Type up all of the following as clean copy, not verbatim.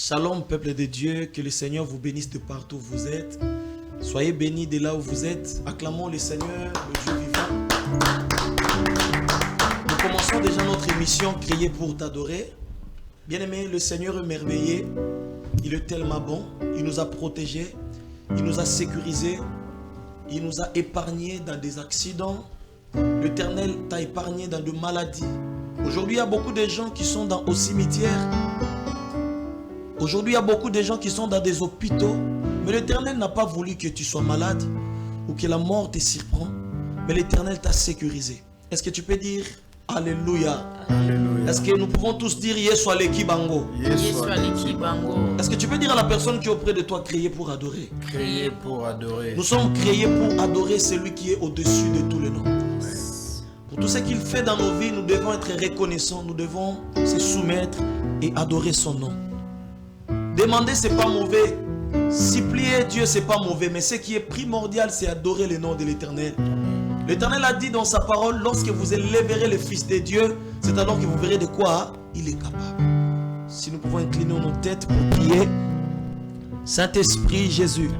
Shalom peuple de Dieu, que le Seigneur vous bénisse de partout où vous êtes. Soyez bénis de là où vous êtes. Acclamons le Seigneur, le Dieu vivant. Nous commençons déjà notre émission Créée pour t'adorer. Bien-aimé, le Seigneur est merveilleux. Il est tellement bon. Il nous a protégés. Il nous a sécurisés. Il nous a épargnés dans des accidents. L'Éternel t'a épargné dans des maladies. Aujourd'hui, il y a beaucoup de gens qui sont au cimetière. Aujourd'hui, il y a beaucoup de gens qui sont dans des hôpitaux. Mais l'Éternel n'a pas voulu que tu sois malade ou que la mort te surprend. Mais l'Éternel t'a sécurisé. Est-ce que tu peux dire Alléluia? Alléluia. Est-ce que nous pouvons tous dire Yeshua Lekibango? Yeshua Lekibango. Est-ce que tu peux dire à la personne qui est auprès de toi, créé pour adorer? Créé pour adorer. Nous sommes créés pour adorer celui qui est au-dessus de tous les noms. Pour tout ce qu'il fait dans nos vies, nous devons être reconnaissants. Nous devons se soumettre et adorer son nom. Demander, c'est pas mauvais. Supplier Dieu, c'est pas mauvais. Mais ce qui est primordial, c'est adorer le nom de l'Éternel. L'Éternel a dit dans sa parole, lorsque vous élèverez le Fils de Dieu, c'est alors que vous verrez de quoi il est capable. Si nous pouvons incliner nos têtes pour prier. Saint-Esprit, Jésus,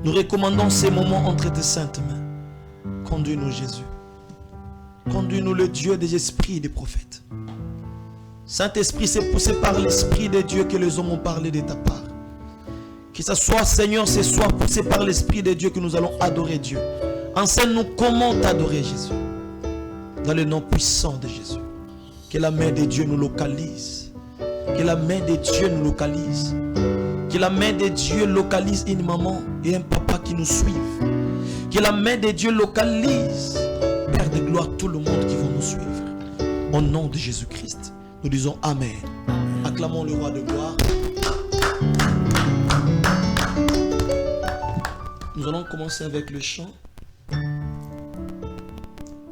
nous recommandons ces moments entre tes saintes mains. Conduis-nous, Jésus. Conduis-nous, le Dieu des esprits et des prophètes. Saint-Esprit, c'est poussé par l'Esprit de Dieu que les hommes ont parlé de ta part. Que ce soit, Seigneur, ce soit poussé par l'Esprit de Dieu que nous allons adorer Dieu. Enseigne-nous comment t'adorer, Jésus. Dans le nom puissant de Jésus. Que la main de Dieu nous localise. Que la main de Dieu nous localise. Que la main de Dieu localise une maman et un papa qui nous suivent. Que la main de Dieu localise, Père de gloire, tout le monde qui va nous suivre. Au nom de Jésus-Christ. Nous disons Amen. Acclamons le roi de gloire. Nous allons commencer avec le chant.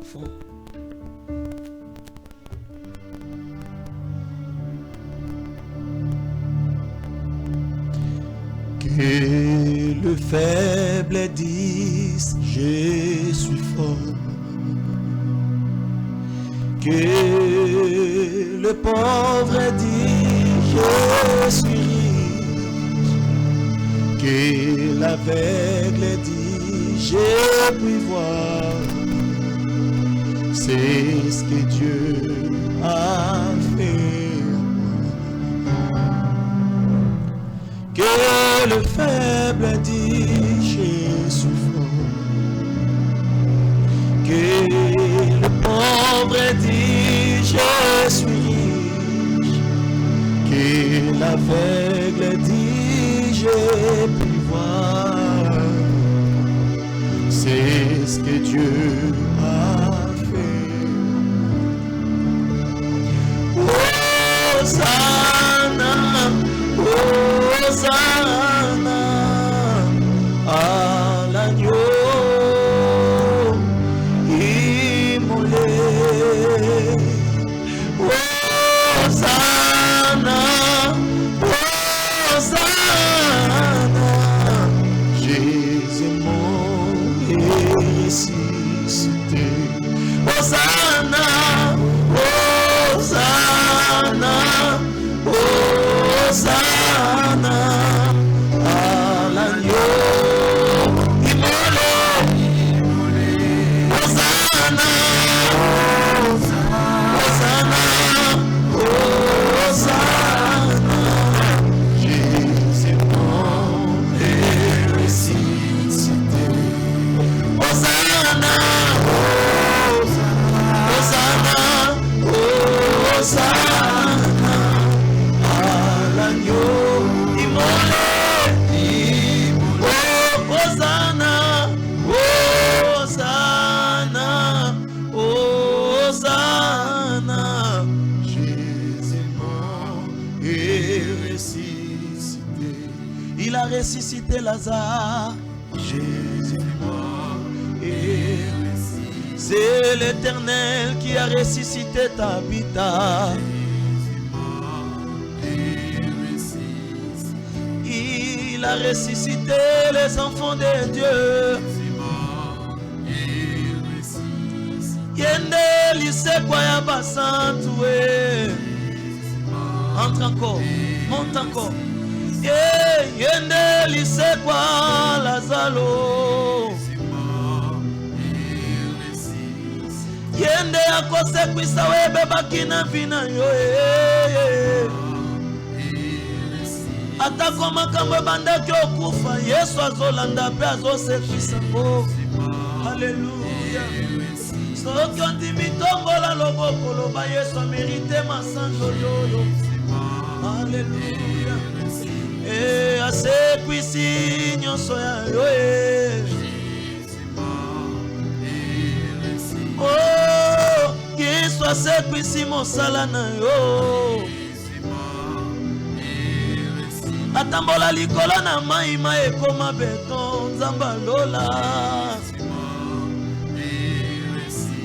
Fond. Que le faible dise je suis fort. Que le pauvre dit je suis riche. Que l'aveugle dit je puis voir. C'est ce que Dieu a fait. Que le faible dit je suis fort. Que le pauvre dit je suis riche. Que l'aveugle dit je puis voir. C'est ce que Dieu a fait. Hosanna, Hosanna à l'agneau. Il a ressuscité Lazare. Jésus est mort et ressuscité. C'est l'Éternel qui a ressuscité Tabitha. Il a ressuscité les enfants de Dieu. Yende lisekwa ya basantu. Entre encore, monte encore. Yende lisekwa Lazalo. Yende akose kwisa webe bakina vina yo. Atako makambo bandaki okufa Yesu azolanda pe azosekwisa ngo. Haleluya. Soki ondimi tombola loboko loba Yesu amerite masango yoyo. Haleluya. Asekwisi nyonso ya yo. Oh, Yesu asekwisi mosala na yo. Atambola likolo na maima ekoma beton nzamba lola.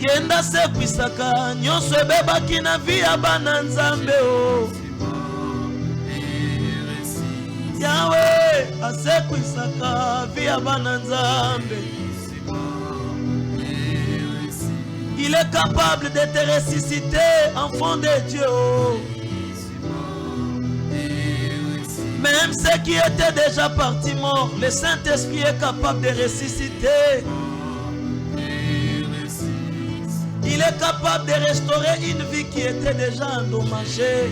Yenda sekwisaka nyonso ebebaki na vi ya bana nzambe o. Yahweh asekwisaka vi ya bana nzambe. Il est capable de te ressusciter, enfant de Dieu. Même ceux qui étaient déjà partis morts, le Saint-Esprit est capable de ressusciter. Il est capable de restaurer une vie qui était déjà endommagée.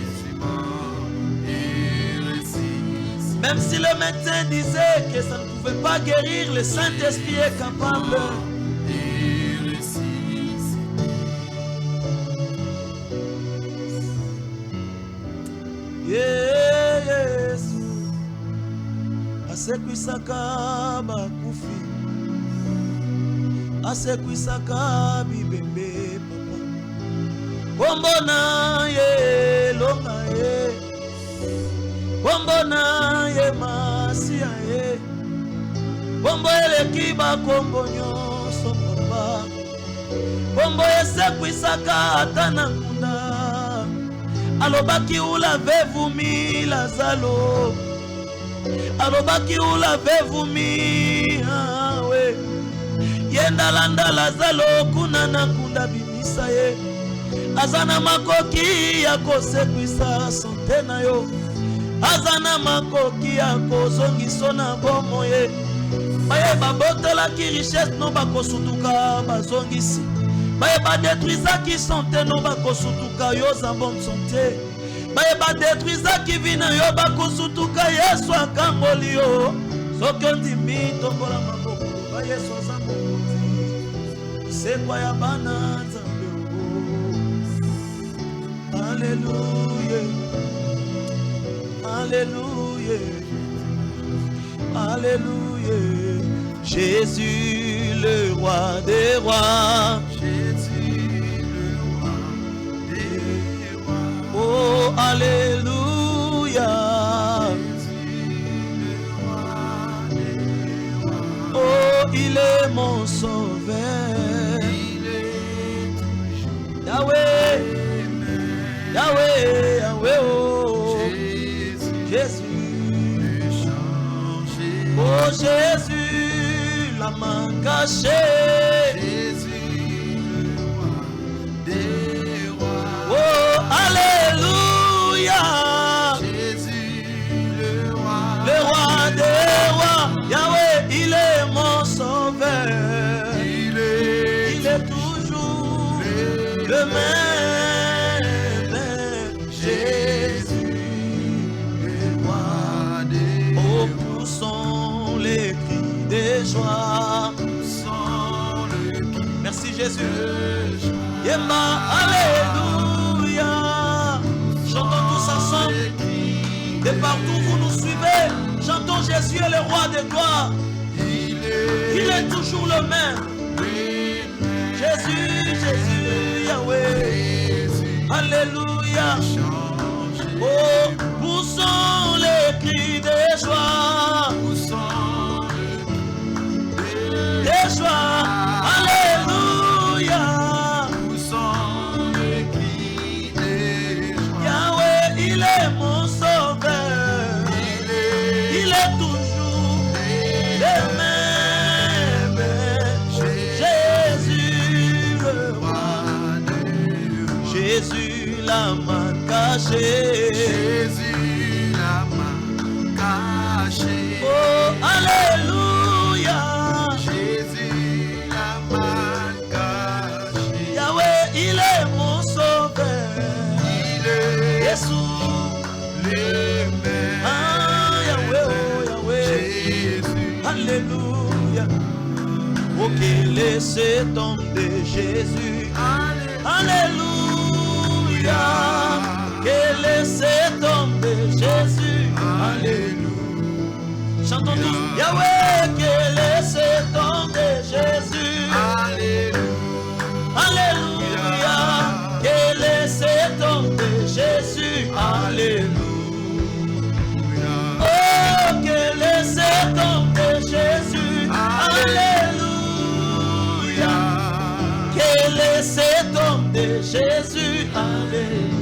Même si le médecin disait que ça ne pouvait pas guérir, le Saint-Esprit est capable. Yes. Asekwisaka bakufi. Asekwisaka bibembe papa. Kombona ye longa ye. Kombona ye masia ye. Kombo eleki bakombo nyonso papa. Kombo esekwisaka ata na nkunda. Alobaki ou l'avez vomi Lazalo. Alobaki ou l'avez vomi. Ah ouais. Yenda landa Lazalo kuna na kunda bimisa ye. Azana makoki ya kosekwisa sante na yo. Azana makoki ya kozongiso na bomo ye. Baye babotela ki richesse no bakosutuka bazongisi. Baye ba détruisa qui santé no bakosutuka yo za bonne santé. Baye ba détruisa qui vina yo bakosutuka Yesu akangoli yo. Soki ondimi tombola maboko ba Yesu azambo. Sekwa ya bana nzambe ngo. Alléluia. Alléluia. Alléluia. Jésus le roi des rois. Oh, alléluia. Oh, il est mon sauveur. Yahweh, Yahweh, Yahweh, oh, Jésus. Oh, Jésus, la main cachée. Oh, alléluia. Jésus, le Le roi des rois, Yahweh, il est mon sauveur. il est toujours le même. Jésus, le roi des oh, poussons les cris de joie. sans le cri Merci Jésus. de joie. Yemba, alléluia. Chantons tous ensemble. De partout vous nous suivez, chantons Jésus est le roi de gloire. Il est toujours le même. Jésus, Jésus, Yahweh. Alléluia. Oh, poussons les cris de joie. De joie. Alléluia. Yahweh, il est mon sauveur. Il est toujours cachée. Jésus la main cachée. Oh, alléluia. Jésus la main cachée. Yahweh, il est mon sauveur. Il est Jésus. l'aimé. Ah, Yahweh, oh, Yahweh. Jésus. Alléluia. Oh, qu'il est cet homme de Jésus. Alléluia. Qu'il est cet homme de Jésus. Alléluia. Chantons tous. Yahweh, qu'il est cet homme de Jésus. Alléluia. Alléluia. Qu'il est cet homme de Jésus. Alléluia. Oh, qu'il est cet homme de Jésus. Alléluia. Qu'il est cet homme de Jésus. Alléluia.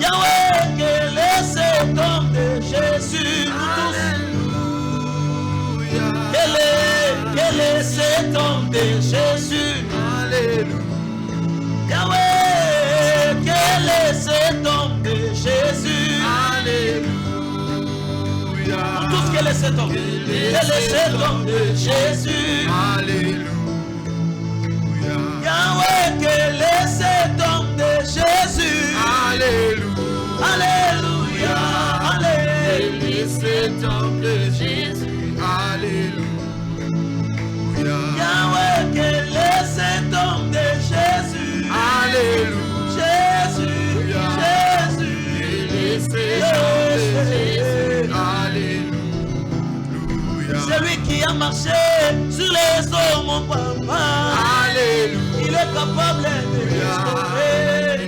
Yahweh, qu'il est cet homme de Jésus. Nous tous. Quel est cet homme de Jésus? Alléluia. Yahweh, quel est cet homme de Jésus? Alléluia. Pour tous, quel est cet homme? Quel est cet homme de Jésus? Alléluia. Yahweh, quel est cet homme de Jésus? Alléluia. Alléluia. Alléluia. Cet homme de Jésus. Alléluia. Yahweh, quel est cet homme de Jésus? Alléluia. Jésus, Jésus, Cet homme de Jésus. Alléluia. c'est lui qui a marché sur les eaux, mon papa. Alléluia. Il est capable de restaurer.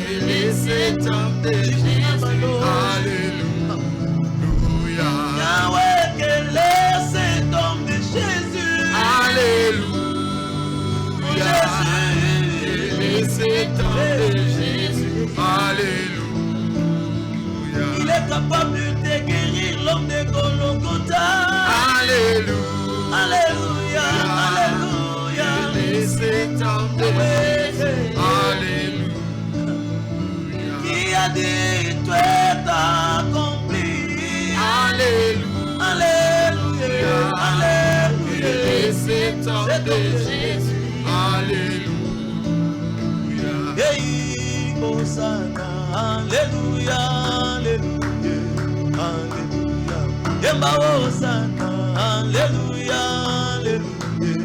Cet homme de Jésus. Alléluia. Yahweh, quel est cet homme de Jésus? Alléluia. Jésus. Cet homme de Jésus. Alléluia. Il est capable de guérir l'homme de Golgotha. Alléluia. Alléluia. Alléluia. Cet homme de Jésus. Alléluia. Qui a dit tout est accompli. Alléluia. Alléluia. Alléluia. Cet homme de Jésus. Alléluia. Hey, Hosanna. Alléluia. Alléluia. Alléluia. Yemba Hosanna. Alléluia. Alléluia.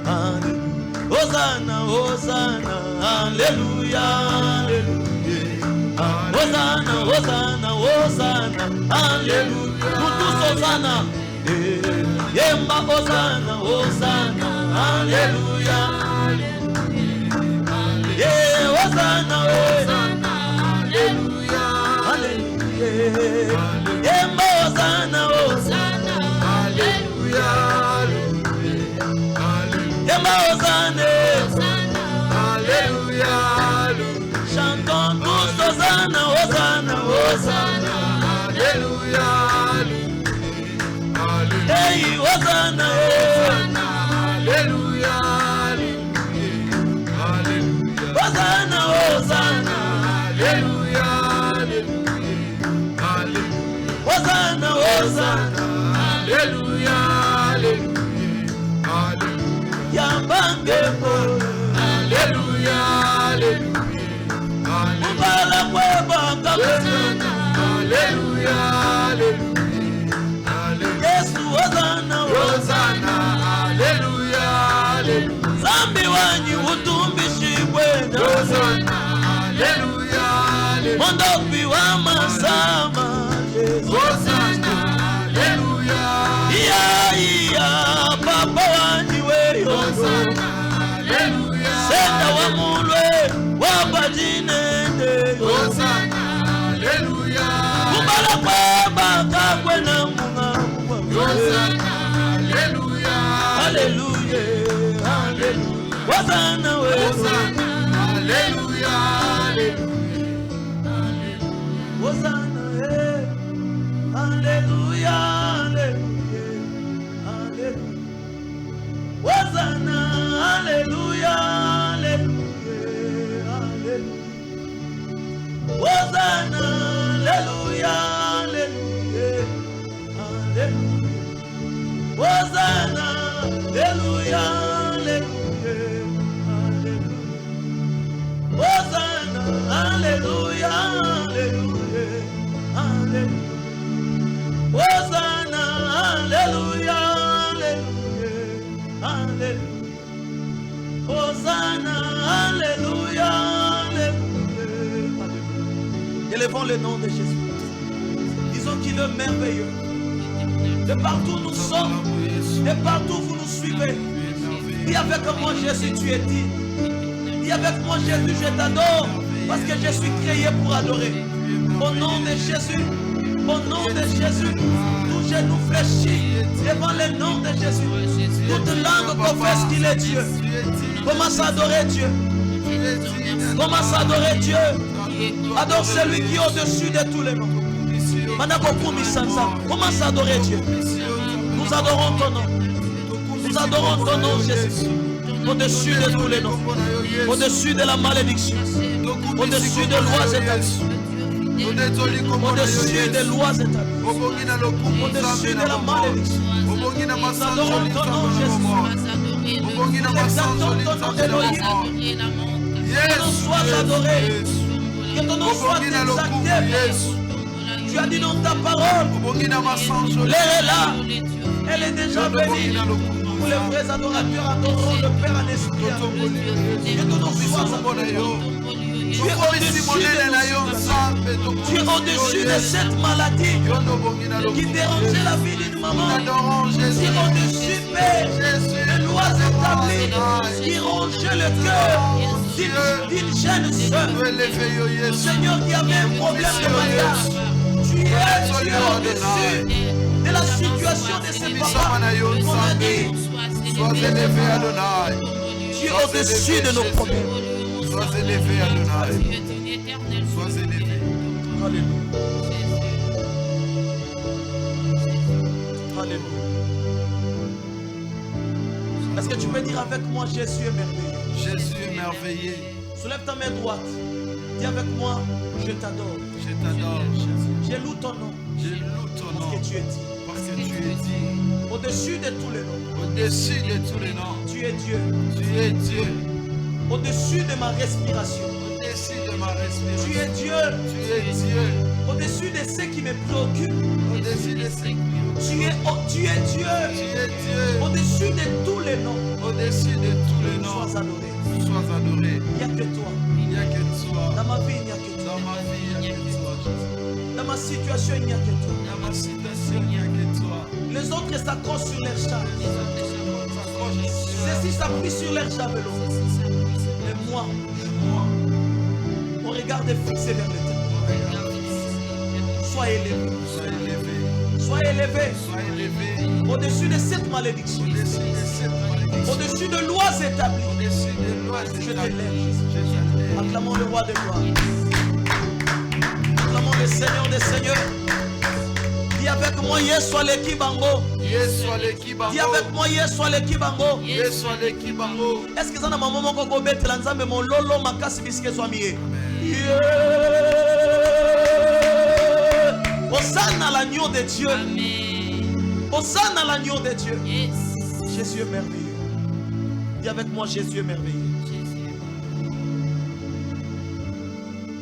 Alléluia. Hosanna. Hosanna. Alléluia. Alléluia. Hosanna. Hosanna. Hosanna. Alléluia. Nous tous Hosanna. Yemba Hosanna. Hosanna. Alléluia. Yeah, Hosanna. Alléluia. Alléluia. Yemba Hosanna. Hosanna. Alléluia. Yemba Hosanna. Alléluia. Chantons tous Hosanna. Hosanna. Hosanna. Alléluia. Hey, Hosanna. Alléluia. Hosanna. Hosanna. Alléluia. Hosanna. Hosanna. Alléluia. Yambange po. Alléluia. Ubala kweba kabeza. Alléluia. Yesu Hosanna. Hosanna. Alléluia. Zambi wanyi utumbishi kwenda. Hosanna. Alléluia. Mondopi wa masama. Hosanna. Alléluia. Iya iya papa wanyi weyo. Hosanna. Alléluia. Senda wa mulwe wa bajinende. Hosanna. Alléluia. Ubala kweba kakwe na munga. Hosanna. Alléluia. Alléluia. Alléluia. Hosanna we. Hosanna. Alléluia. Hosanna, Alléluia, Alléluia, Alléluia. Hosanna, Alléluia, Alléluia, Alléluia. devant le nom de Jésus. Disons qu'il est merveilleux. De partout nous sommes, de partout vous nous suivez. Dis avec moi Jésus, tu es digne. Dis avec moi Jésus, je t'adore. Parce que je suis créé pour adorer. Au nom de Jésus, au nom de Jésus, tout genou fléchit devant le nom de Jésus. Toute langue confesse qu'il est Dieu. Commence à adorer Dieu. Commence à adorer Dieu. Adore celui qui est au-dessus de tous les noms. Commence à adorer Dieu. Nous adorons ton nom. Nous adorons ton nom, Jésus. Au-dessus de tous les noms. Au-dessus de la malédiction. Au-dessus des lois établies. Au-dessus des lois établies. Au-dessus de la malédiction. Nous adorons ton nom, Jésus. Nous exaltons ton nom, Elohim. Que ton nom soit adoré. Que ton nom soit exalté. Tu as dit dans ta parole, l'air est là, elle est déjà bénie. Pour les vrais adorateurs adoreront le Père en esprit. Que ton nom soit adoré. Tu es au-dessus de cette maladie qui dérangeait la vie d'une maman. Tu es au-dessus, Père, des lois établies qui rongeaient le cœur d'une jeune sœur. Seigneur, qui avait un problème de mariage. Tu es Dieu au-dessus de la situation de ces papas. On a dit, sois élevé Adonai. Tu es au-dessus de nos problèmes. Sois élevé Adonai. Sois élevé. Alléluia. Alléluia. Est-ce que tu peux dire avec moi, Jésus est merveilleux? Jésus est merveilleux. Soulève ta main droite. Dis avec moi, je t'adore. Je t'adore, Jésus. Je loue ton nom. Je loue ton nom. Parce que tu es dit. Parce que tu es dit. Au-dessus de tous les noms. Au-dessus de tous les noms. Tu es Dieu. Tu es Dieu. Au-dessus de ma respiration. Au-dessus de ma respiration. Tu es Dieu. Tu es Dieu. Au-dessus de ce qui me préoccupe. Au-dessus de ce qui Tu es Dieu. Tu es Dieu. Au-dessus de tous les noms. Au-dessus de tous les noms. Sois adoré. Sois adoré. Il n'y a que toi. Il n'y a que toi. Dans ma vie, il n'y a que toi. Dans ma vie, il n'y a que toi, Jésus. Dans ma situation, il n'y a que toi. Dans ma situation, il n'y a que toi. Les autres s'accrochent sur leurs chars. S'accroche sur Ceux-ci s'appuient sur leurs javelots. Mais moi, mon regard est fixé vers l'éternel. Sois élevé. Sois élevé. Sois élevé. Sois élevé. Au-dessus de cette malédiction. Au-dessus de cette malédiction. Au-dessus de lois établies. Au-dessus des lois Je établies. t'élève. Je t'élève. Acclamons le roi de gloire. Acclamons le Seigneur des seigneurs. Dis avec moi, Yeswa leki bango. Yeswa leki bango. Dis avec moi, Yeswa leki bango. Yeswa leki bango. Est-ce que ça n'a pas maman qu'on bête la nzambe mon lolo makasi bisque soit mié? Hosanna à l'agneau de Dieu. Hosanna à l'agneau de Dieu. Jésus est merveilleux. Dis avec moi, Jésus est merveilleux.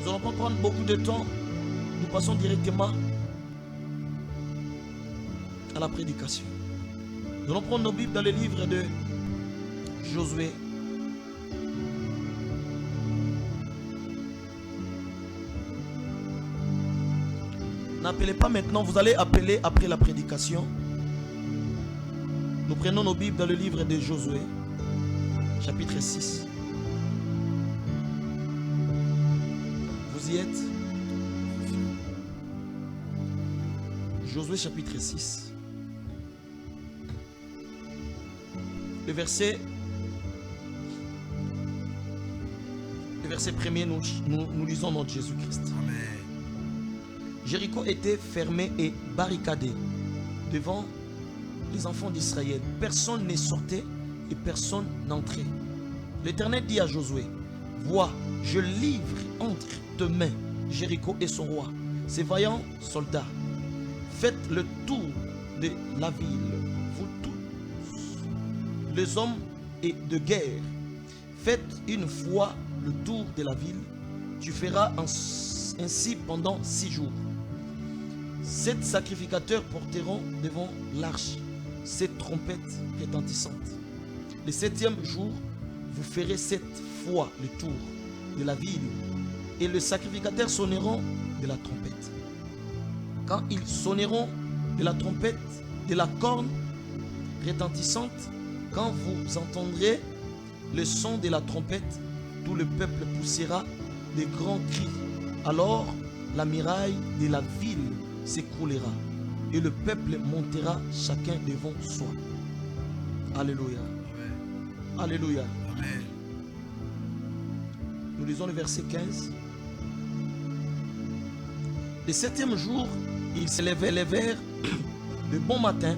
Nous allons pas prendre beaucoup de temps. Nous passons directement à la prédication. Nous allons prendre nos Bibles dans le livre de Josué. N'appelez pas maintenant, vous allez appeler après la prédication. Nous prenons nos Bibles dans le livre de Josué, chapitre 6. Vous y êtes? Josué chapitre 6. Le verset premier, nous lisons notre Jésus-Christ. Amen. Jéricho était fermé et barricadé devant les enfants d'Israël. Personne ne sortait et personne n'entrait. L'Éternel dit à Josué, vois, je livre entre tes mains Jéricho et son roi, ses vaillants soldats. Faites le tour de la ville, vous tous, les hommes et de guerre. Faites une fois le tour de la ville. Tu feras ainsi pendant 6 jours. 7 sacrificateurs porteront devant l'arche 7 trompettes retentissantes. Le 7e jour, vous ferez 7 fois le tour de la ville. Et les sacrificateurs sonneront de la trompette. Quand ils sonneront de la trompette, de la corne retentissante, quand vous entendrez le son de la trompette, tout le peuple poussera de grands cris. Alors la muraille de la ville s'écroulera et le peuple montera chacun devant soi. Alléluia. Amen. Alléluia. Amen. Nous lisons le verset 15. Le 7e jour, ils se levèrent de bon matin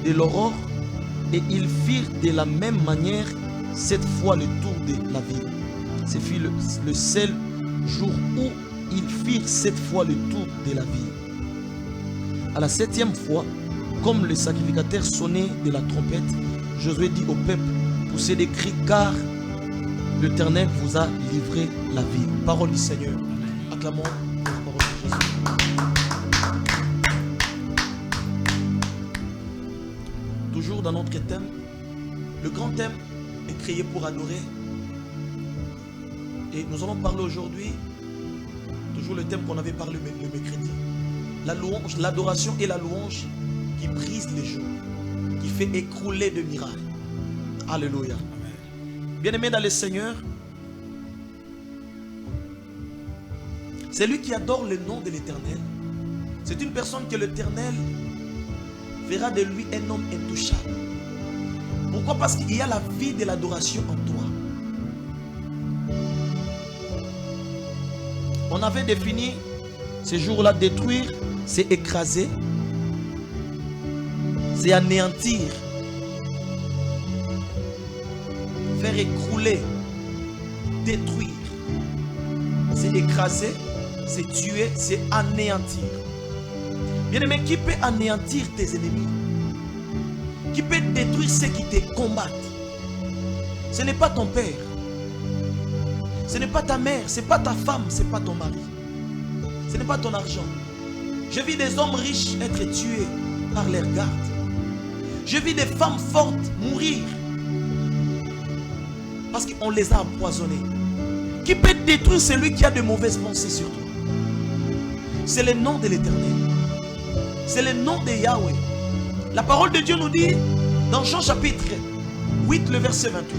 de l'aurore et ils firent de la même manière 7 fois le tour de la ville. Ce fut le seul jour où ils firent 7 fois le tour de la ville. À la 7e fois, comme le sacrificateur sonnait de la trompette, Josué dit au peuple, poussez des cris car l'Éternel vous a livré la ville. Parole du Seigneur. Acclamons la parole de Jésus. Toujours dans notre thème, le grand thème est créé pour adorer. Et nous allons parler aujourd'hui, toujours le thème qu'on avait parlé le mercredi, la louange, l'adoration et la louange qui brise les jours, qui fait écrouler de miracles. Alléluia. Bien-aimé dans le Seigneur, celui qui adore le nom de l'Éternel, c'est une personne que l'Éternel verra de lui un homme intouchable. Pourquoi? Parce qu'il y a la vie de l'adoration en toi. On avait défini ce jour-là, détruire, c'est écraser, c'est anéantir, faire écrouler, détruire, c'est écraser, c'est tuer, c'est anéantir. Bien-aimé, qui peut anéantir tes ennemis? Qui peut détruire ceux qui te combattent? Ce n'est pas ton père, ce n'est pas ta mère, ce n'est pas ta femme, ce n'est pas ton mari, ce n'est pas ton argent. Je vis des hommes riches être tués par leurs gardes. Je vis des femmes fortes mourir parce qu'on les a empoisonnés. Qui peut détruire celui qui a de mauvaises pensées sur toi? C'est le nom de l'Éternel. C'est le nom de Yahweh. La parole de Dieu nous dit dans Jean chapitre 8, le verset 28.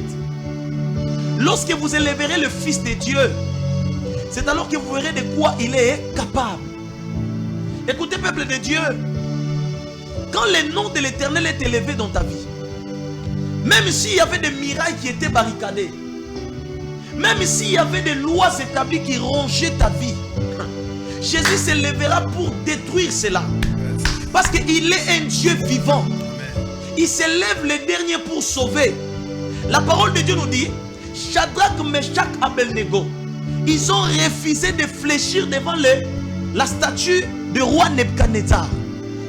Lorsque vous élèverez le Fils de Dieu, c'est alors que vous verrez de quoi il est capable. Écoutez, peuple de Dieu, quand le nom de l'Éternel est élevé dans ta vie, même s'il y avait des murailles qui étaient barricadées, même s'il y avait des lois établies qui rongeaient ta vie, Jésus s'élèvera pour détruire cela. Parce qu'il est un Dieu vivant. Il s'élève le dernier pour sauver. La parole de Dieu nous dit, Shadrach, Meshach, Abednego, ils ont refusé de fléchir devant la statue du roi Nebuchadnezzar.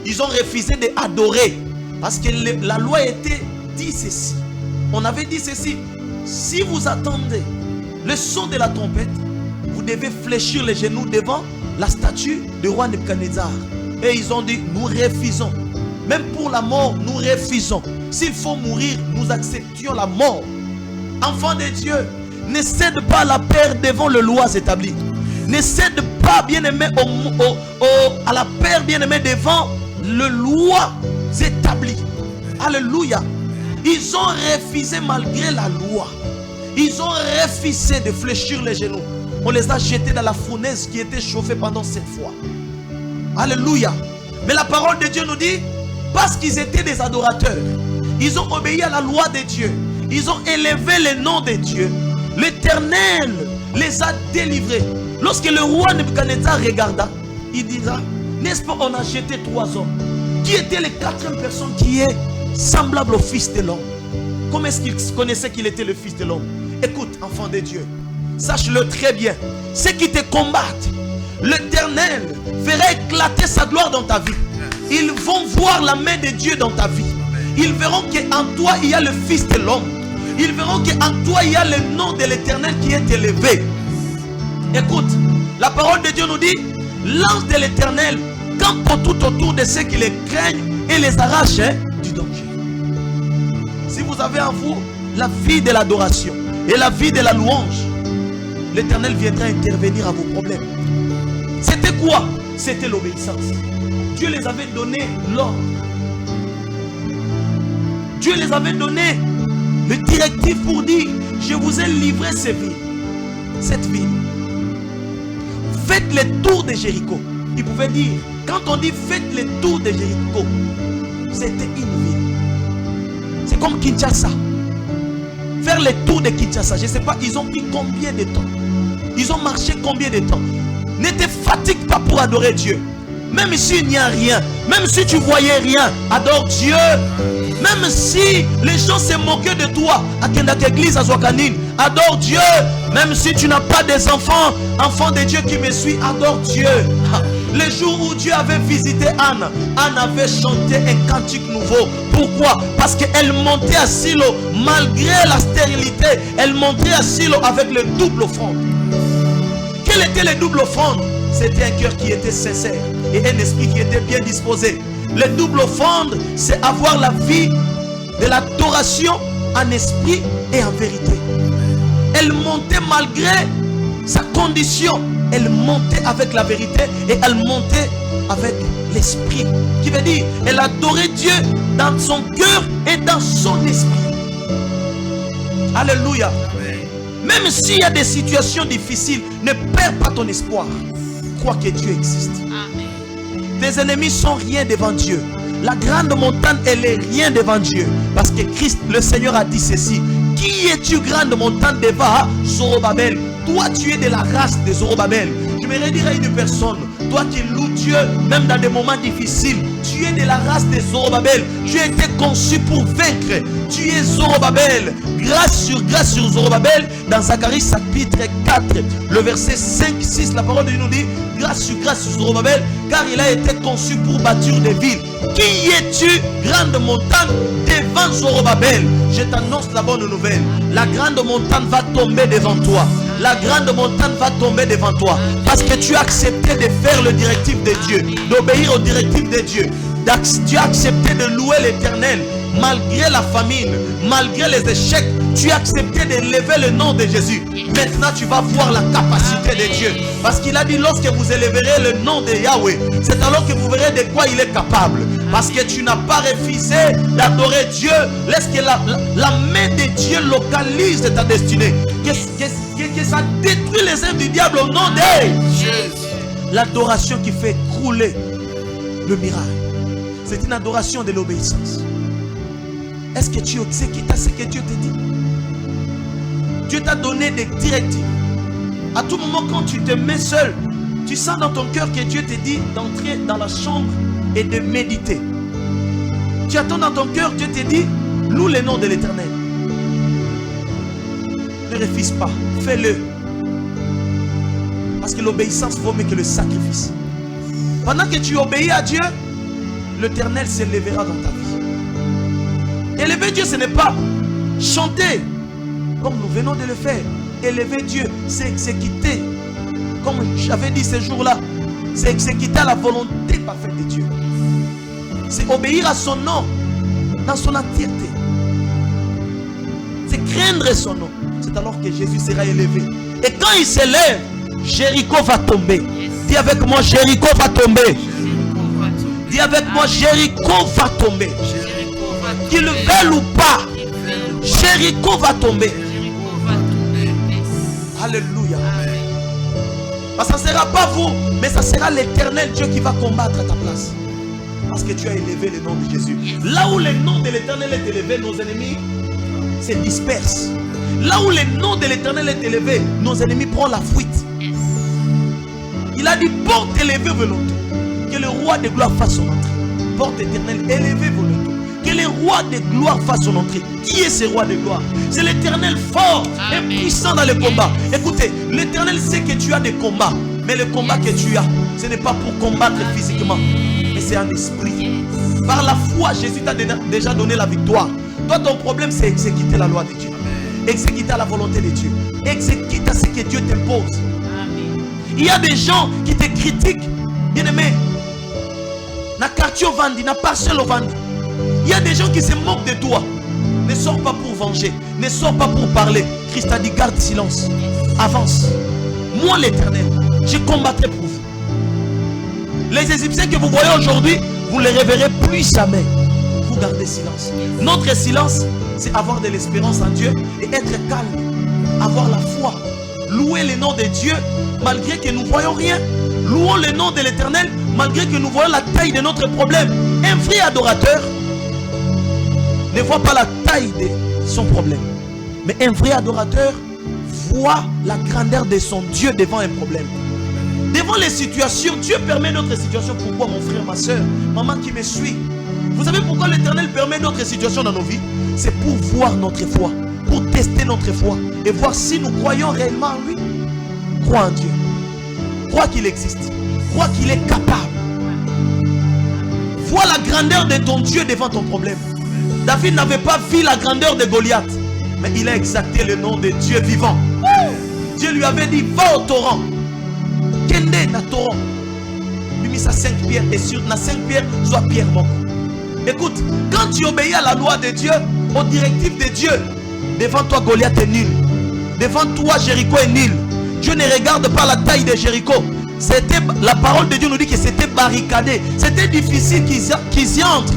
Ils ont refusé d'adorer. Parce que la loi était dit ceci. On avait dit ceci. Si vous attendez le son de la trompette, vous devez fléchir les genoux devant la statue du roi Nebuchadnezzar. Et ils ont dit, nous refusons. Même pour la mort, nous refusons. S'il faut mourir, nous acceptions la mort. Enfant de Dieu, ne cède pas à la peur devant les lois établies. Ne cède pas, bien-aimé, à la peur, bien-aimé, devant les lois établies. Alléluia. Ils ont refusé malgré la loi. Ils ont refusé de fléchir les genoux. On les a jetés dans la fournaise qui était chauffée pendant 7 fois. Alléluia. Mais la parole de Dieu nous dit, parce qu'ils étaient des adorateurs, ils ont obéi à la loi de Dieu, ils ont élevé le nom de Dieu, l'Éternel les a délivrés. Lorsque le roi Nebuchadnezzar regarda, il dira, n'est-ce pas, on a jeté 3 hommes. Qui était les 4e personne qui est semblable au Fils de l'homme? Comment est-ce qu'il connaissait qu'il était le Fils de l'homme? Écoute, enfant de Dieu, sache-le très bien, ceux qui te combattent, l'Éternel fera éclater sa gloire dans ta vie. Ils vont voir la main de Dieu dans ta vie. Ils verront qu'en toi il y a le Fils de l'homme. Ils verront qu'en toi il y a le nom de l'Éternel qui est élevé. Écoute, la parole de Dieu nous dit, l'ange de l'Éternel campe tout autour de ceux qui les craignent et les arrache du danger. Si vous avez en vous la vie de l'adoration et la vie de la louange, l'Éternel viendra intervenir à vos problèmes. C'était quoi? C'était l'obéissance. Dieu les avait donné l'ordre. Dieu les avait donné le directif pour dire, je vous ai livré cette ville. Faites les tours de Jéricho. Il pouvait dire, quand on dit faites les tours de Jéricho, c'était une ville. C'est comme Kinshasa. Faire les tours de Kinshasa, je ne sais pas, ils ont pris combien de temps? Ils ont marché combien de temps? Ne te fatigue pas pour adorer Dieu. Même s'il n'y a rien, même si tu voyais rien, adore Dieu. Même si les gens se moquaient de toi, à Kendak Église, à Zouakanine, adore Dieu. Même si tu n'as pas des enfants, enfants de Dieu qui me suivent, adore Dieu. Le jour où Dieu avait visité Anne, Anne avait chanté un cantique nouveau. Pourquoi? Parce qu'elle montait à Silo, malgré la stérilité, elle montait à Silo avec le double offrande. Quelle était le double offrande? C'était un cœur qui était sincère et un esprit qui était bien disposé. Le double offrande, c'est avoir la vie de l'adoration en esprit et en vérité. Elle montait malgré sa condition. Elle montait avec la vérité et elle montait avec l'esprit. Qui veut dire, elle adorait Dieu dans son cœur et dans son esprit. Alléluia. Même s'il y a des situations difficiles, ne perds pas ton espoir. Crois que Dieu existe. Tes ennemis sont rien devant Dieu. La grande montagne, elle est rien devant Dieu. Parce que Christ, le Seigneur, a dit ceci. Qui es-tu, grande montagne devant Zorobabel? Toi, tu es de la race de Zorobabel. Je me redire à une personne. Toi qui loues Dieu, même dans des moments difficiles, tu es de la race de Zorobabel. Tu as été conçu pour vaincre. Tu es Zorobabel. Grâce sur Zorobabel. Dans Zacharie chapitre 4, le verset 5-6, la parole de Dieu nous dit, grâce sur Zorobabel, car il a été conçu pour bâtir des villes. Qui es-tu, grande montagne, devant Zorobabel? Je t'annonce la bonne nouvelle. La grande montagne va tomber devant toi. La grande montagne va tomber devant toi. Parce que tu as accepté de faire le directif de Dieu, d'obéir au directif de Dieu. Tu as accepté de louer l'Éternel. Malgré la famine, malgré les échecs, tu as accepté de lever le nom de Jésus. Maintenant tu vas voir la capacité de Dieu. Parce qu'il a dit, lorsque vous élèverez le nom de Yahweh, c'est alors que vous verrez de quoi il est capable. Parce que tu n'as pas refusé d'adorer Dieu. Laisse que la main de Dieu localise ta destinée. Que ça détruit les œuvres du diable au nom de Jésus. L'adoration qui fait crouler le miracle, c'est une adoration de l'obéissance. Est-ce que tu exécutes ce que Dieu te dit? Dieu t'a donné des directives. À tout moment, quand tu te mets seul, tu sens dans ton cœur que Dieu te dit d'entrer dans la chambre et de méditer. Tu attends dans ton cœur, Dieu te dit, loue le nom de l'Éternel. Ne refuse pas, fais-le. Parce que l'obéissance vaut mieux que le sacrifice. Pendant que tu obéis à Dieu, l'Éternel s'élèvera dans ta vie. Élever Dieu, ce n'est pas chanter comme nous venons de le faire. Élever Dieu, c'est exécuter. Comme j'avais dit ce jour-là, c'est exécuter la volonté parfaite de Dieu. C'est obéir à son nom dans son entièreté. C'est craindre son nom. C'est alors que Jésus sera élevé. Et quand il s'élève, Jéricho va tomber. Dis avec moi, Jéricho va tomber. Dis avec moi, Jéricho va tomber. Qu'il le veuille ou pas, Jéricho va tomber. Alléluia. Parce que ce ne sera pas vous, mais ça sera l'Éternel Dieu qui va combattre à ta place. Parce que tu as élevé le nom de Jésus. Là où le nom de l'Éternel est élevé, nos ennemis se dispersent. Là où le nom de l'Éternel est élevé, nos ennemis prennent la fuite. Il a dit, porte élevée volonté. Que le roi de gloire fasse son entrée. Porte éternelle, élevée volonté. Que le roi de gloire fasse son entrée. Qui est ce roi de gloire? C'est l'Éternel fort et puissant dans le combat. Écoutez, l'Éternel sait que tu as des combats. Mais le combat que tu as, ce n'est pas pour combattre physiquement, mais c'est en esprit. Par la foi, Jésus t'a déjà donné la victoire. Toi, ton problème, c'est exécuter la loi de Dieu. Exécuter la volonté de Dieu. Exécute ce que Dieu t'impose. Il y a des gens qui te critiquent. Bien aimé, na quartier vandi, na parcelle vandi. Il y a des gens qui se moquent de toi. Ne sors pas pour venger. Ne sors pas pour parler. Christ a dit, garde silence. Avance. Moi l'Éternel, je combattrai pour vous. Les Égyptiens que vous voyez aujourd'hui, vous ne les reverrez plus jamais. Vous gardez silence. Notre silence, c'est avoir de l'espérance en Dieu et être calme, avoir la foi. Louer le nom de Dieu malgré que nous ne voyons rien. Louons le nom de l'Éternel malgré que nous voyons la taille de notre problème. Un vrai adorateur ne voit pas la taille de son problème. Mais un vrai adorateur voit la grandeur de son Dieu devant un problème. Devant les situations, Dieu permet notre situation. Pourquoi, mon frère, ma soeur, maman qui me suit? Vous savez pourquoi l'Éternel permet notre situation dans nos vies? C'est pour voir notre foi, pour tester notre foi et voir si nous croyons réellement en lui. Crois en Dieu, crois qu'il existe, crois qu'il est capable. Vois la grandeur de ton Dieu devant ton problème. David n'avait pas vu la grandeur de Goliath, mais il a exalté le nom de Dieu vivant. Dieu lui avait dit, va au torrent. Kende na torrent. Lui mis sa 5 pierres et sur na 5 pierres soit pierre moko. Écoute, quand tu obéis à la loi de Dieu, aux directives de Dieu, devant toi Goliath est nul. Devant toi Jéricho est nul. Dieu ne regarde pas la taille de Jéricho. C'était, la parole de Dieu nous dit que c'était barricadé. C'était difficile qu'ils y entrent.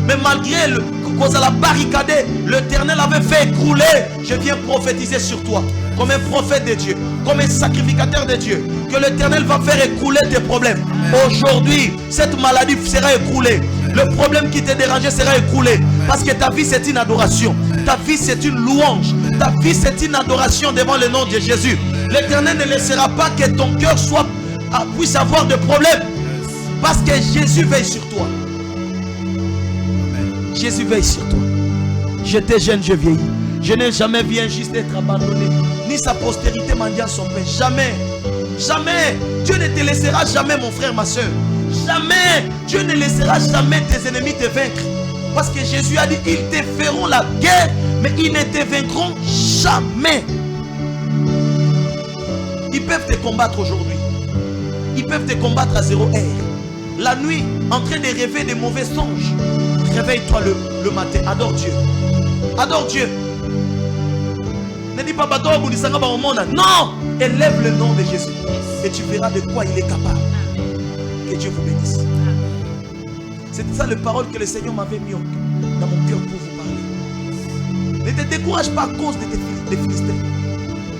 Mais malgré cause à la barricade, l'Éternel avait fait écrouler. Je viens prophétiser sur toi, comme un prophète de Dieu, comme un sacrificateur de Dieu, que l'Éternel va faire écrouler tes problèmes. Aujourd'hui, cette maladie sera écroulée. Le problème qui te dérangeait sera écroulé. Parce que ta vie c'est une adoration. Ta vie c'est une louange. Ta vie c'est une adoration devant le nom de Jésus. L'Éternel ne laissera pas que ton cœur puisse avoir de problèmes. Parce que Jésus veille sur toi. Jésus veille sur toi. J'étais jeune, je vieillis. Je n'ai jamais vu un juste être abandonné, ni sa postérité mendiant son pain. Jamais. Jamais. Dieu ne te laissera jamais, mon frère, ma soeur. Jamais. Dieu ne laissera jamais tes ennemis te vaincre. Parce que Jésus a dit, ils te feront la guerre, mais ils ne te vaincront jamais. Ils peuvent te combattre aujourd'hui. Ils peuvent te combattre à 0 heure. La nuit, en train de rêver des mauvais songes. Réveille-toi le matin. Adore Dieu. Adore Dieu. Ne dis pas bateau au monde. Non. Élève le nom de Jésus. Et tu verras de quoi il est capable. Que Dieu vous bénisse. C'est ça les paroles que le Seigneur m'avait mis dans mon cœur pour vous parler. Ne te décourage pas à cause des Philistins.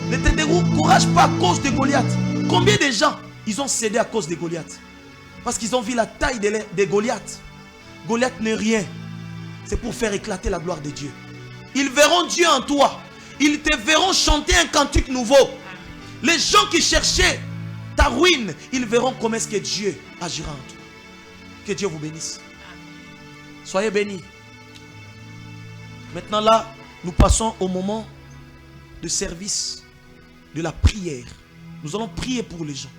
Ne te décourage pas à cause de Goliath. Combien de gens ils ont cédé à cause de Goliath? Parce qu'ils ont vu la taille de Goliath. Goliath n'est rien. C'est pour faire éclater la gloire de Dieu. Ils verront Dieu en toi. Ils te verront chanter un cantique nouveau. Les gens qui cherchaient ta ruine, ils verront comment est-ce que Dieu agira en toi. Que Dieu vous bénisse. Soyez bénis. Maintenant là, nous passons au moment de service de la prière. Nous allons prier pour les gens.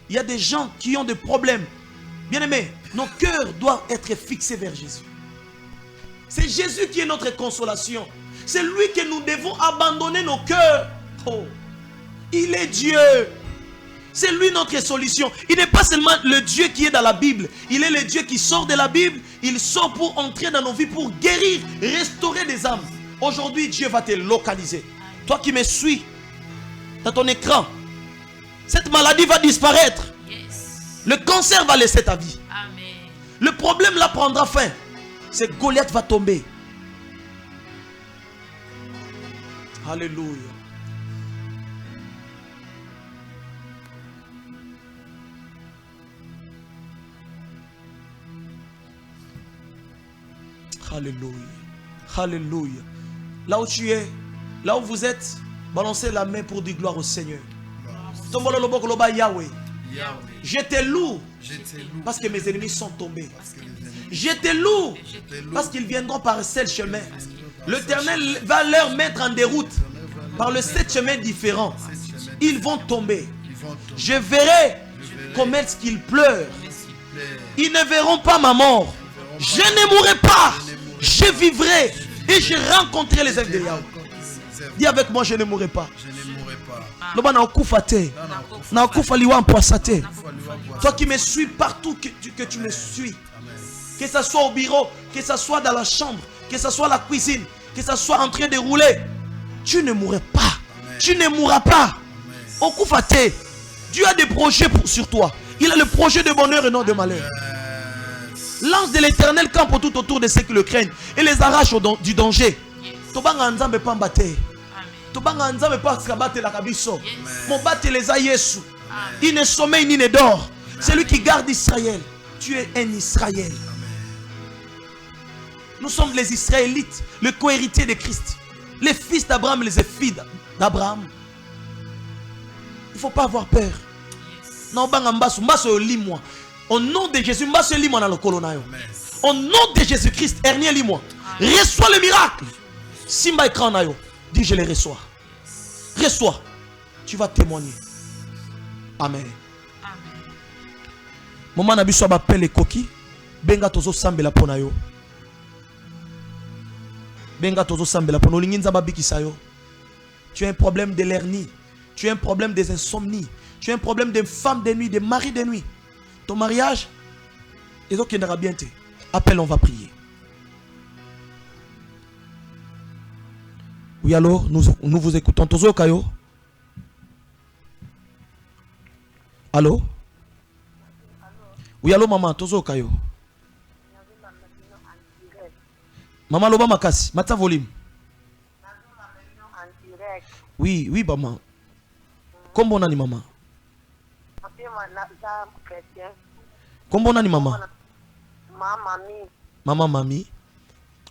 Il y a des gens qui ont des problèmes. Bien-aimés, nos cœurs doivent être fixés vers Jésus. C'est Jésus qui est notre consolation. C'est lui que nous devons abandonner nos cœurs. Oh, il est Dieu. C'est lui notre solution. Il n'est pas seulement le Dieu qui est dans la Bible. Il est le Dieu qui sort de la Bible. Il sort pour entrer dans nos vies, pour guérir, restaurer des âmes. Aujourd'hui, Dieu va te localiser. Toi qui me suis dans ton écran, cette maladie va disparaître. Le cancer va laisser ta vie. Amen. Le problème là prendra fin. C'est Goliath va tomber. Alléluia. Alléluia. Alléluia. Là où tu es, là où vous êtes, balancez la main pour dire gloire au Seigneur. Yahweh. Je te loue parce que mes ennemis sont tombés. Je te loue parce qu'ils viendront par seul chemin. L'Éternel va leur mettre en déroute par le 7 chemins différents. Ils vont tomber. Je verrai comment est-ce qu'ils pleurent. Ils ne verront pas ma mort. Je ne mourrai pas. Je vivrai et je rencontrerai les œuvres de Yahweh. Dis avec moi, je ne mourrai pas. Toi qui me suis partout que tu me suis, que ce soit au bureau, que ce soit dans la chambre, que ce soit la cuisine, que ce soit en train de rouler, tu ne mourras pas. Tu ne mourras pas. Dieu a des projets sur toi. Il a le projet de bonheur et non de malheur. L'ange de l'Éternel campe tout autour de ceux qui le craignent et les arrache du danger. Tobanga nzambe pamba te. Tobanga nzambe pas kabate la kabiso. Mon bate les a Yesu. Il ne sommeille ni ne dort. C'est lui qui garde Israël. Tu es un Israël. Nous sommes les Israélites, le co-héritier de Christ. Les fils d'Abraham et les filles d'Abraham. Il ne faut pas avoir peur. Non, au nom de Jésus, au nom de Jésus-Christ, Ernie lis-moi. Reçois le miracle. Simba écran nayo. Dis je les reçois. Reçois. Tu vas témoigner. Amen. Maman nabiso appelle les coquilles. Benga tozo sambela ponayo. Benga tozo sambela pono linginza babikisa yo. Tu as un problème de l'hernie. Tu as un problème des insomnies. Tu as un problème de femme de nuit, de mari de nuit. Ton mariage, et donc il n'aura bien été. Appelle, on va prier. Oui, alors, nous vous écoutons. Tozo Kayo. Allô? Oui, allô, maman. Tozo Kayo. Maman, loba makasi. Mata volume. Oui, oui, maman. Comment on a ni maman? Comment on a ni maman? Maman, mami.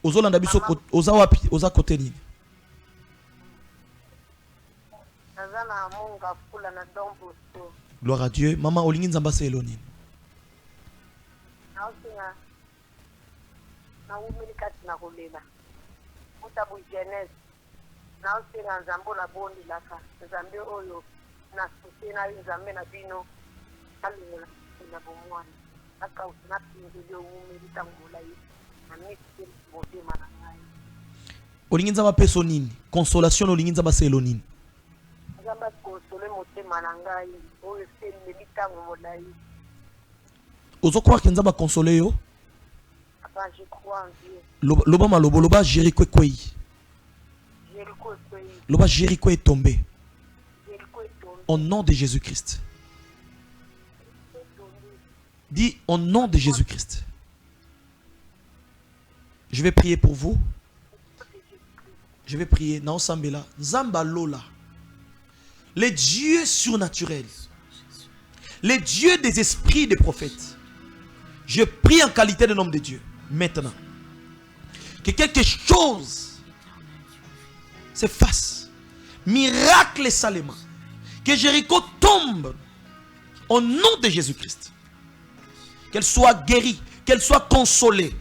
Ozolanda biso oza wapi? Oza côté ni? Gloire à Dieu. Maman, olingi nzamba se eloni. Olingi nzamba peso nini? Consolation olingi nzamba se eloni. Ozo croire que nzamba consoler yo? Je crois en Dieu. Loba malobo, loba Jéricho kwei. Loba Jéricho est tombé. Au nom de Jésus-Christ. Dis au nom de Jésus-Christ. Je vais prier pour vous. Je vais prier. Naosambela. Zamba Lola. Les dieux surnaturels. Les dieux des esprits des prophètes. Je prie en qualité de homme de Dieu. Maintenant. Que quelque chose se fasse. Miracle salement. Que Jéricho tombe. Au nom de Jésus-Christ. Qu'elle soit guérie. Qu'elle soit consolée.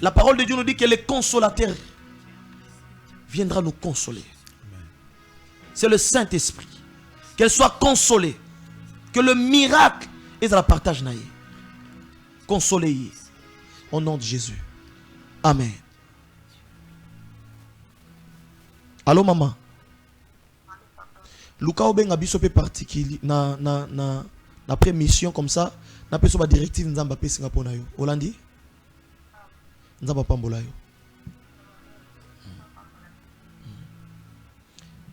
La parole de Dieu nous dit que le consolateur viendra nous consoler. C'est le Saint-Esprit. Qu'elle soit consolée. Que le miracle est à la partage naïe. Consolée. Au nom de Jésus. Amen. Allô maman. Luka obenga biso pe particulier na après mission comme ça, na peso ba directive nzamba pe Singapour na yo. Holandi? Nzamba pambola yo.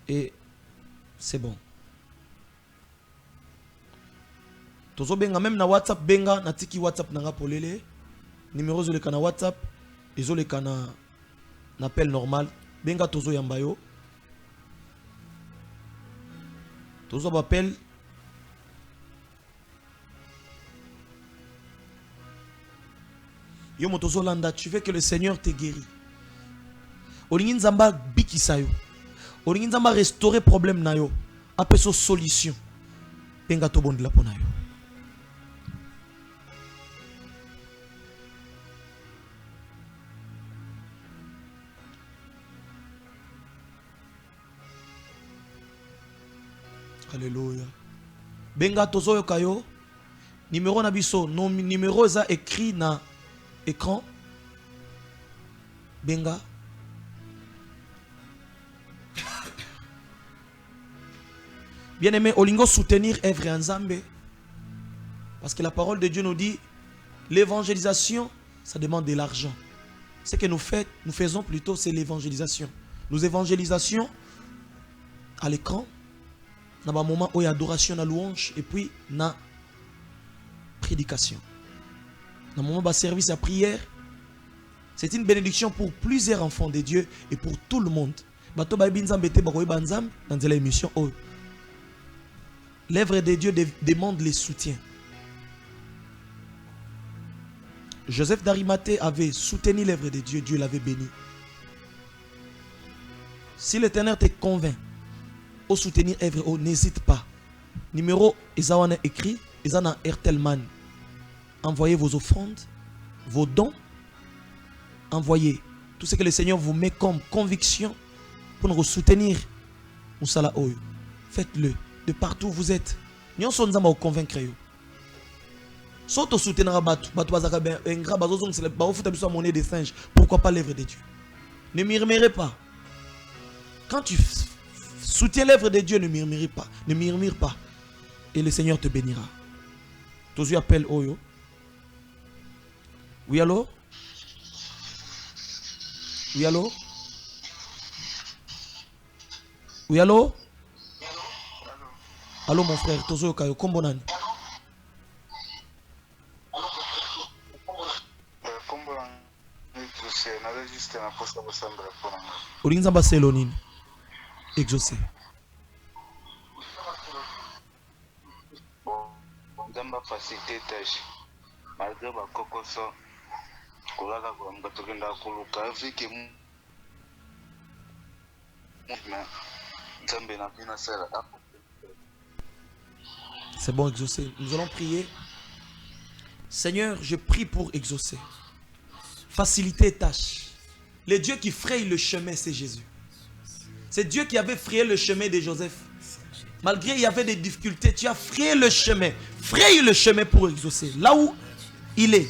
Et c'est bon. Tozo benga même na WhatsApp benga na tiki WhatsApp nanga polele. Numéro zo le kana WhatsApp, ezo le kana appel normal. Benga tozo yamba yo. Tozo appel. Yo motozo landa, tu veux que le Seigneur te guérit. Olingi nzamba bikisa yo. Olingi nzamba restaurer problème na yo. Apeso solution. Benga to bondela pona yo. Alléluia. Benga tozo yokayo. Numéro na biso, non numéro za écrit na écran. Benga. Bien-aimé, olingo soutenir œuvre Nzambe. Parce que la parole de Dieu nous dit l'évangélisation, ça demande de l'argent. Ce que nous faisons plutôt, c'est l'évangélisation. Nous évangélisation à l'écran. Dans un moment où il y a adoration, na louange, et puis na prédication. Dans le moment de service à prière, c'est une bénédiction pour plusieurs enfants de Dieu et pour tout le monde. Dans l'émission, l'œuvre de Dieu demande les soutiens. Joseph d'Arimathée avait soutenu l'œuvre de Dieu, Dieu l'avait béni. Si l'Éternel te convainc au soutenir l'œuvre, n'hésite pas. Numéro Ezawana écrit, Ezana Ertelman. Envoyez vos offrandes, vos dons. Envoyez tout ce que le Seigneur vous met comme conviction pour nous soutenir. Faites-le de partout où vous êtes. Nous sommes vous convaincre. Pourquoi pas l'œuvre de Dieu? Ne murmurez pas. Quand tu soutiens l'œuvre de Dieu, ne murmure pas. Ne murmure pas. Et le Seigneur te bénira. Tous vous appellent Oyo. Oui, allô? Oui, allô? Oui, allô? Allô, mon frère. Tous vous appellent Kombonan. Olinza Barcelone. Exaucé. C'est bon, exaucé. Nous allons prier. Seigneur, je prie pour exaucer. Faciliter tâches. Le Dieu qui fraye le chemin, c'est Jésus. C'est Dieu qui avait frayé le chemin de Joseph. Malgré il y avait des difficultés, tu as frayé le chemin. Fraye le chemin pour exaucer. Là où il est.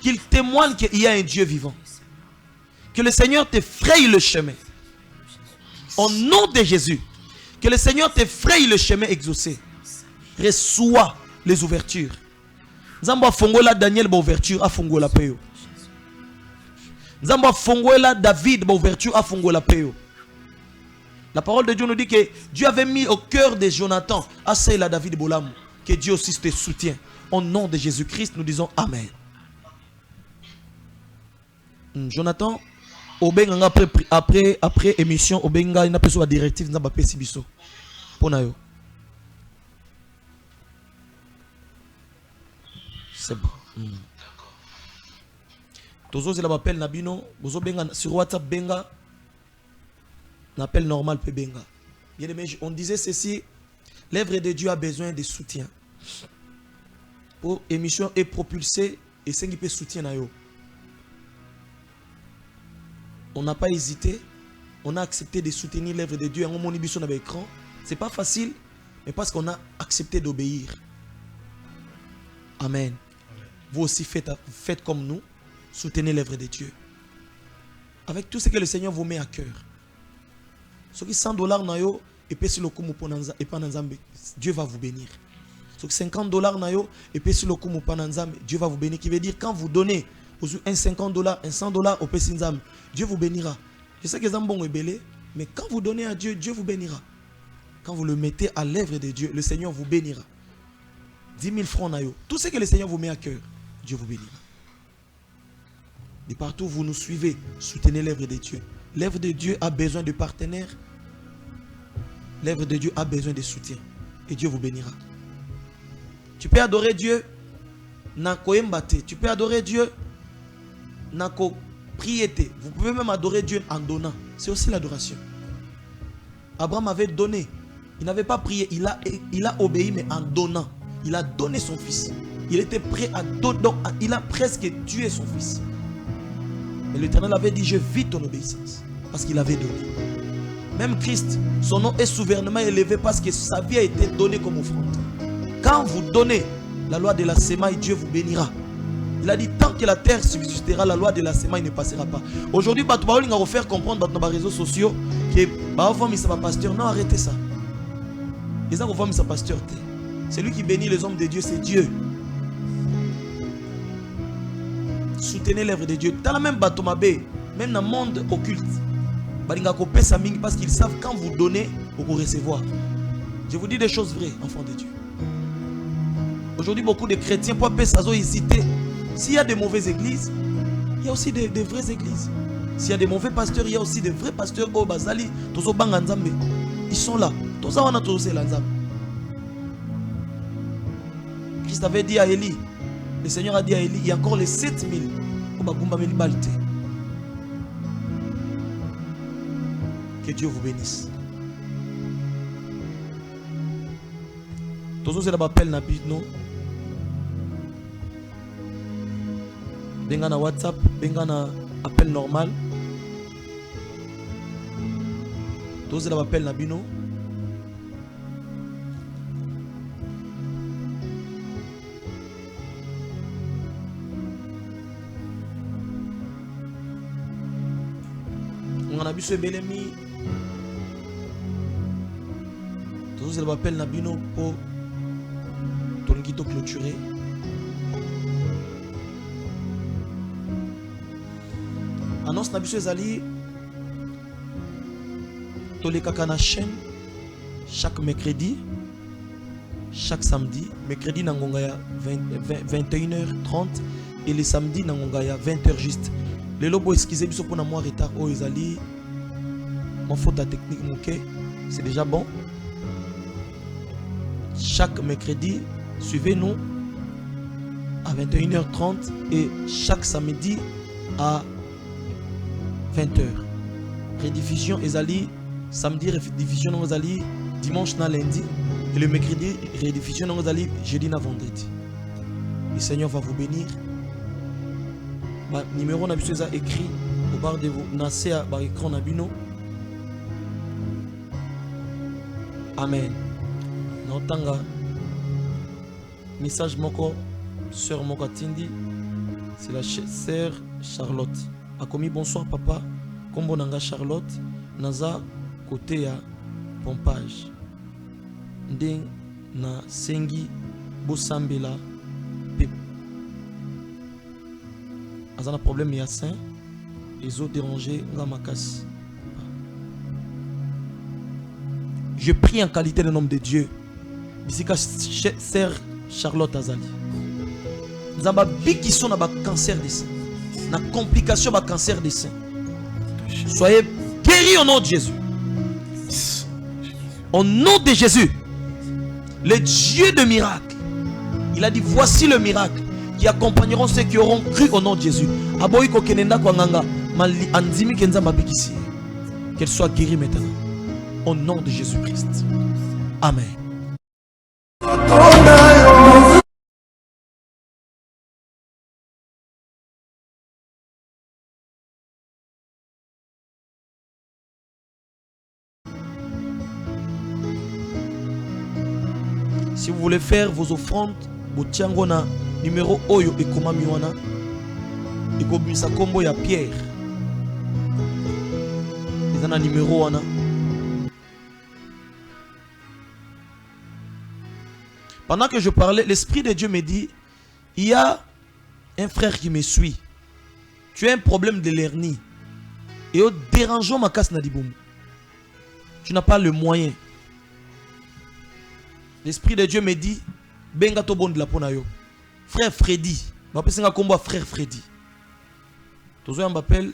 Qu'il témoigne qu'il y a un Dieu vivant. Que le Seigneur te fraye le chemin. Au nom de Jésus. Que le Seigneur te fraye le chemin exaucé. Reçois les ouvertures. Zamba fongola Daniel ba ouverture a fongola peyo. Zamba fongola David ba ouverture a fongola peyo. La parole de Dieu nous dit que Dieu avait mis au cœur de Jonathan à la David Bolam. Que Dieu aussi te soutient. Au nom de Jésus-Christ, nous disons Amen. Jonathan, après émission, Obenga il n'a pas la directive n'a pas sibiso. Ponayo. C'est bon. Tozo il m'appelle Nabino, bozo benga sur WhatsApp benga. L'appel normal peut benga. On disait ceci, l'œuvre de Dieu a besoin de soutien. Pour émission est propulsée et c'est qui peut soutien na yo. On n'a pas hésité, on a accepté de soutenir l'œuvre de Dieu. On a sur l'écran. C'est pas facile, mais parce qu'on a accepté d'obéir. Amen. Vous aussi faites comme nous, soutenez l'œuvre de Dieu. Avec tout ce que le Seigneur vous met à cœur. Ce qui $100 na yo et puis sur le coup Dieu va vous bénir. Ce qui $50 na yo et puis sur le coup Dieu va vous bénir. Qui veut dire quand vous donnez un $50, un $100 au Pessinzam, Dieu vous bénira. Je sais que les ambons est belé, mais quand vous donnez à Dieu, Dieu vous bénira. Quand vous le mettez à l'œuvre de Dieu, le Seigneur vous bénira. 10 000 francs na yo. Tout ce que le Seigneur vous met à cœur, Dieu vous bénira. De partout où vous nous suivez, soutenez l'œuvre de Dieu. L'œuvre de Dieu a besoin de partenaires. L'œuvre de Dieu a besoin de soutien. Et Dieu vous bénira. Tu peux adorer Dieu. Tu peux adorer Dieu. Vous pouvez même adorer Dieu en donnant. C'est aussi l'adoration. Abraham avait donné. Il n'avait pas prié. Il a obéi, mais en donnant. Il a donné son fils. Il était prêt à donner. Donc, il a presque tué son fils. Mais l'Éternel avait dit, je vis ton obéissance. Parce qu'il avait donné. Même Christ, son nom est souverainement élevé parce que sa vie a été donnée comme offrande. Quand vous donnez la loi de la semaille, Dieu vous bénira. Il a dit, tant que la terre subsistera, la loi de la semaille ne passera pas. Aujourd'hui, on va faire comprendre dans les réseaux sociaux que pasteur. Non, arrêtez ça. Les gens vont sa pasteur. C'est lui qui bénit les hommes de Dieu, c'est Dieu. Soutenez l'œuvre de Dieu. Dans la même batomabé, même dans le monde occulte, parce qu'ils savent quand vous donnez, vous recevoir. Je vous dis des choses vraies, enfants de Dieu. Aujourd'hui, beaucoup de chrétiens pour hésiter. S'il y a de mauvaises églises, il y a aussi de vraies églises. S'il y a des mauvais pasteurs, il y a aussi de vrais pasteurs. Oh, Bazali, ils sont là. Christ avait dit à Élie, le Seigneur a dit à Élie, il y a encore les 7000. Que Dieu vous bénisse. Tous ceux qui m'appellent non. Benga na WhatsApp, benga na appel normal. Tous ceux qui m'appellent Nabino. On a vu ce Belemi. Tous ceux qui m'appellent Nabino pour ton guito clôturé. Annonce Nabiso Ezali. Tolé Kakana chaîne chaque mercredi, chaque samedi. Mercredi Nangongaya 21h30 et les samedis Nangongaya 20h juste. Les lobos excusez biso pour moi retard au Ezali. Mon faute à technique mouké, c'est déjà bon. Chaque mercredi, suivez-nous à 21h30 et chaque samedi à 20h. Rediffusion Ezali, samedi rediffusion Ezali, dimanche na lundi et le mercredi rediffusion Ezali, jeudi na vendredi. Le Seigneur va vous bénir. Numéro na biso écrit au bar de vous nasé à bar écran na bino. Amen. Notanga message moko sœur moko tindi, c'est la sœur Charlotte. A commis bonsoir papa, kombo nanga Charlotte, naza côté ya pompage. Ndeng na sengi bosambela pep. Azana problème ya sain, les autres dérangés nga makasi. Je prie en qualité de nom de Dieu. Bisika sœur Charlotte Azali. Nous avons qui sont dans le cancer des seins. Dans la complication du cancer des seins. Soyez guéris au nom de Jésus. Au nom de Jésus. Le Dieu de miracle. Il a dit voici le miracle qui accompagneront ceux qui auront cru au nom de Jésus. Qu'elle soit guérie maintenant. Au nom de Jésus-Christ. Amen. Si vous voulez faire vos offrandes, vous tiangez na numéro Oyo et Koma Miwana. Et comme ça combo ya Pierre. Ils ont un numéro wana. Pendant que je parlais, l'Esprit de Dieu me dit, il y a un frère qui me suit. Tu as un problème de l'hernie. Et au dérangeant ma casse nadiboum. Tu n'as pas le moyen. L'Esprit de Dieu me dit, benga to bon de la ponayo. Frère Freddy. M'appelle ça combat frère Freddy. Tozo m'appelle.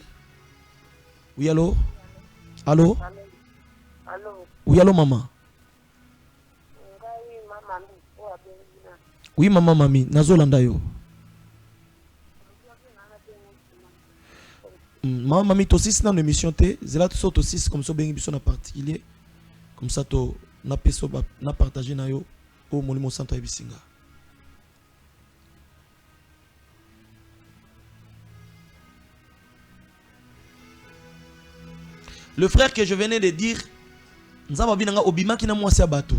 Oui allô? Allô? Allô? Oui allô maman? Oui maman mami, nazolanda yo. Maman mami to six dans l'émission T, zela to so 6 comme ça bengi biso na particulier. Comme ça to na peso na partager na yo au Molimo Santo ya Bisinga. Le frère que je venais de dire, nzaba binanga obima ki na mwasi ya bato.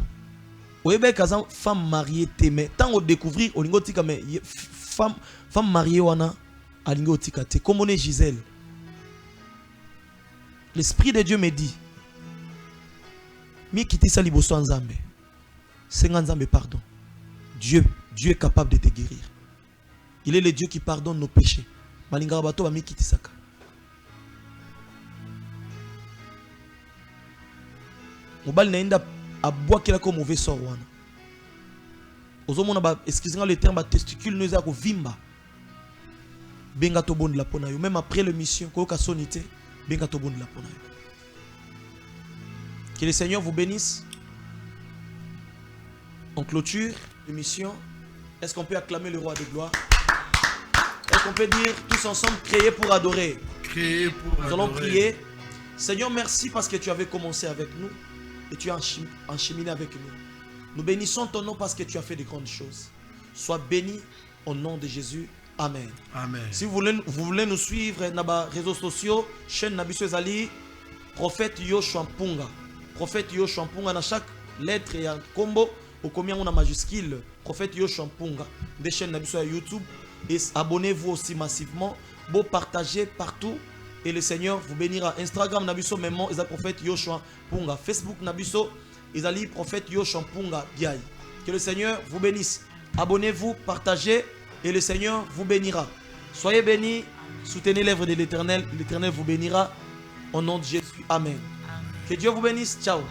Oyebe kazan femme mariée te mais tant au découvrir olingo tika mais femme mariée wana alingo tika te comme on est Gisèle. L'Esprit de Dieu me dit mi kiti sali boso nzambe. Senga nzambe pardon. Dieu est capable de te guérir. Il est le Dieu qui pardonne nos péchés. Malinga bato ba mi kiti saka. Mobali naenda aboakela ko mauvais sort wana. excusez-moi le terme, testicule nous a vimba. Benga to bon de la ponayo. Même après l'émission, koka sonité, benga to bon de la ponayo. Que le Seigneur vous bénisse. On clôture l'émission. Est-ce qu'on peut acclamer le roi de gloire? Est-ce qu'on peut dire tous ensemble, créer pour adorer? Créer pour adorer. Nous allons prier. Seigneur, merci parce que tu avais commencé avec nous et tu as encheminé avec nous. Nous bénissons ton nom parce que tu as fait de grandes choses. Sois béni au nom de Jésus. Amen. Amen. Si vous voulez nous suivre dans les réseaux sociaux, chaîne Nabiso Ezali, prophète Yoshua Mpunga. Prophète Yoshua Mpunga, dans chaque lettre et un combo, au combien on a majuscule, prophète Yoshua Mpunga. Des chaînes Nabiso à YouTube. Et abonnez-vous aussi massivement. Beau partagez partout. Et le Seigneur vous bénira. Instagram Nabiso même est prophète Yoshua Mpunga. Facebook Nabiso Ezali prophète Yoshua Mpunga Biaï. Que le Seigneur vous bénisse. Abonnez-vous, partagez et le Seigneur vous bénira. Soyez bénis, soutenez l'œuvre de l'Éternel. L'Éternel vous bénira au nom de Jésus. Amen. Que Dieu vous bénisse. Ciao.